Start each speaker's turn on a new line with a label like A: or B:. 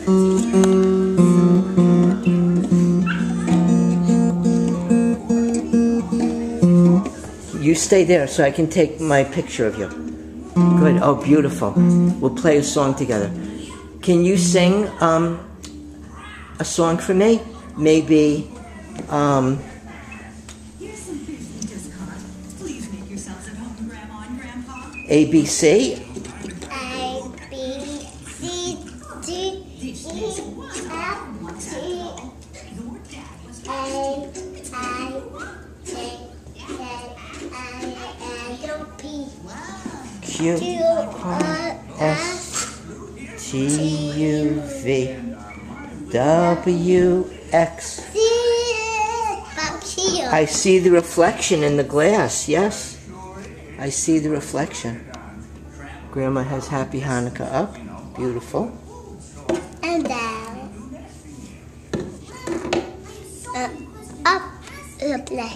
A: You stay there so I can take my picture of you. Good. Oh, beautiful. We'll play a song together. Can you sing a song for me? Maybe,
B: Here's some fish we just caught. Please make yourselves at home, Grandma and Grandpa.
A: ABC?
C: A, B, C, D, E, F, G, H, I, J, K, L, M, P,
A: Q,
C: Q, R,
A: S, T, U, V, W, X. I see the reflection in the glass, yes. I see the reflection. Grandma has Happy Hanukkah up. Beautiful.
C: and down. Up, play.